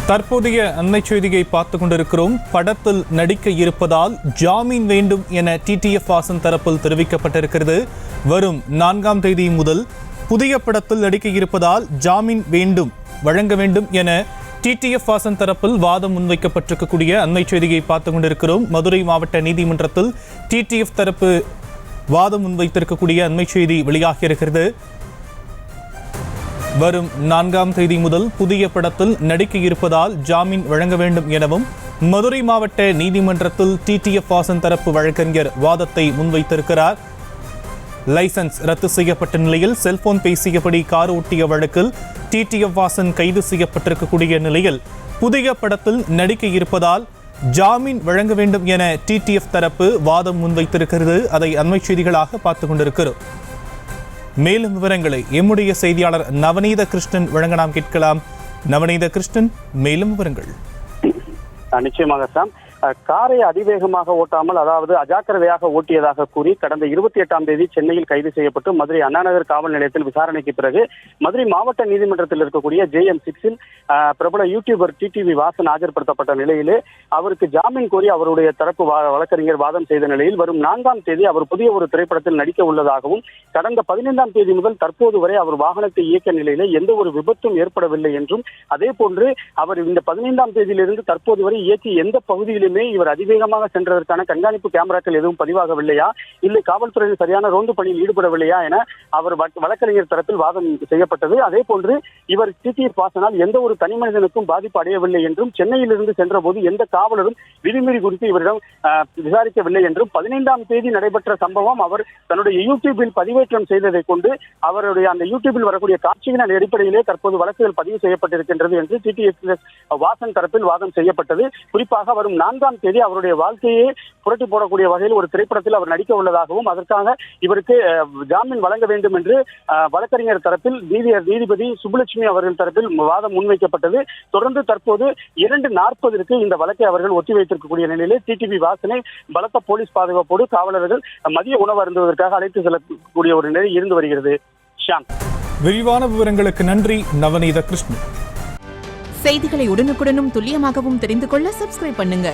தற்போதைய அண்மை செய்தியை பார்த்துக் கொண்டிருக்கிறோம். படத்தில் நடிக்க இருப்பதால் ஜாமீன் வேண்டும் என டிடிஎஃப் வாசன் தரப்பில் தெரிவிக்கப்பட்டிருக்கிறது. வரும் 4ஆம் தேதி முதல் புதிய படத்தில் நடிக்க இருப்பதால் ஜாமீன் வழங்க வேண்டும் என டிடிஎஃப் வாசன் தரப்பில் வாதம் முன்வைக்கப்பட்டிருக்கக்கூடிய அண்மை செய்தியை பார்த்துக் கொண்டிருக்கிறோம். மதுரை மாவட்ட நீதிமன்றத்தில் டிடிஎஃப் தரப்பு வாதம் முன்வைத்திருக்கக்கூடிய அண்மை செய்தி வெளியாகியிருக்கிறது. வரும் 4ஆம் தேதி முதல் புதிய படத்தில் நடிக்க இருப்பதால் ஜாமீன் வழங்க வேண்டும் எனவும் மதுரை மாவட்ட நீதிமன்றத்தில் டிடிஎஃப் வாசன் தரப்பு வழக்கறிஞர் வாதத்தை முன்வைத்திருக்கிறார். லைசன்ஸ் ரத்து செய்யப்பட்ட நிலையில் செல்போன் பேசியபடி கார் ஓட்டிய வழக்கில் டிடிஎஃப் வாசன் கைது செய்யப்பட்டிருக்கக்கூடிய நிலையில் புதிய படத்தில் நடிக்க இருப்பதால் ஜாமீன் வழங்க வேண்டும் என டிடிஎஃப் தரப்பு வாதம் முன்வைத்திருக்கிறது. அதை அண்மை செய்திகளாக பார்த்துக் கொண்டிருக்கிறோம். மேலும் விவரங்களை எம்முடைய செய்தியாளர் நவநீத கிருஷ்ணன் வழங்க நாம் கேட்கலாம். நவநீத கிருஷ்ணன், மேலும் விவரங்கள். நிச்சயமாக சாம், காரை அதிவேகமாக ஓட்டாமல், அதாவது அஜாக்கிரதையாக ஓட்டியதாக கூறி கடந்த 28ஆம் தேதி சென்னையில் கைது செய்யப்பட்டு மதுரை அண்ணாநகர் காவல் நிலையத்தில் விசாரணைக்கு பிறகு மதுரை மாவட்ட நீதிமன்றத்தில் இருக்கக்கூடிய JM6 பிரபல யூடியூபர் டிடிவி வாசன் ஆஜர்படுத்தப்பட்ட நிலையிலே அவருக்கு ஜாமீன் கோரி அவருடைய தரப்பு வழக்கறிஞர் வாதம் செய்த நிலையில் வரும் 4ஆம் தேதி அவர் புதிய ஒரு திரைப்படத்தில் நடிக்க உள்ளதாகவும் கடந்த 15ஆம் தேதி முதல் தற்போது வரை அவர் வாகனத்தை இயக்க நிலையிலே எந்த ஒரு விபத்தும் ஏற்படவில்லை என்றும், அதே போன்று அவர் இந்த 15ஆம் தேதியிலிருந்து தற்போது வரை இயக்கி எந்த பகுதியில் இவர் அதிவேகமாக சென்றதற்கான கண்காணிப்பு கேமராக்கள் எதுவும் பதிவாகவில்லையா, இல்லை காவல்துறையில் சரியான ரோந்து பணியில் ஈடுபடவில்லையா என அவர் வழக்கறிஞர் தரப்பில் வாதம் செய்யப்பட்டது. அதே போன்று இவர் டிடிஎஃப் வாசனால் எந்த ஒரு தனி மனிதனுக்கும் பாதிப்பு அடையவில்லை என்றும், சென்னையிலிருந்து சென்ற போது எந்த காவலரும் விதிமீறி குறித்து இவரிடம் விசாரிக்கவில்லை என்றும், 15ஆம் தேதி நடைபெற்ற சம்பவம் அவர் தன்னுடைய யூடியூபில் பதிவேற்றம் செய்ததை கொண்டு அவருடைய அந்த யூடியூபில் வரக்கூடிய காட்சிகளின் அடிப்படையிலே தற்போது வழக்குகள் பதிவு செய்யப்பட்டிருக்கின்றது என்று டிடிஎஃப் வாசன் தரப்பில் வாதம் செய்யப்பட்டது. குறிப்பாக வரும் 4ஆம் தேதி அவருடைய வாழ்க்கையை புரட்டி போடக்கூடிய வகையில் ஒரு திரைப்படத்தில் அவர் நடிக்க உள்ளதாகவும், அதற்காக இவருக்கு ஜாமீன் வழங்க வேண்டும் என்று வழக்கறிஞர் தரப்பில் நீதிபதி சுப்புலட்சுமி அவர்கள் தரப்பில் வாதம் முன்வைக்கப்பட்டது. தொடர்ந்து தற்போது 2:40 இந்த வழக்கை அவர்கள் ஒத்திவைத்திருக்கக்கூடிய நிலையிலே டிடிவி வாசனை பலத்த போலீஸ் பாதுகாப்போடு காவலர்கள் மதிய உணவு அருந்துவதற்காக அழைத்து செல்லக்கூடிய ஒரு நிலை இருந்து வருகிறது. ஷாம், விரிவான விவரங்களுக்கு நன்றி நவநீத கிருஷ்ணன். செய்திகளை உடனுக்குடனும் துல்லியமாகவும் தெரிந்து கொள்ள சப்ஸ்கிரைப் பண்ணுங்க.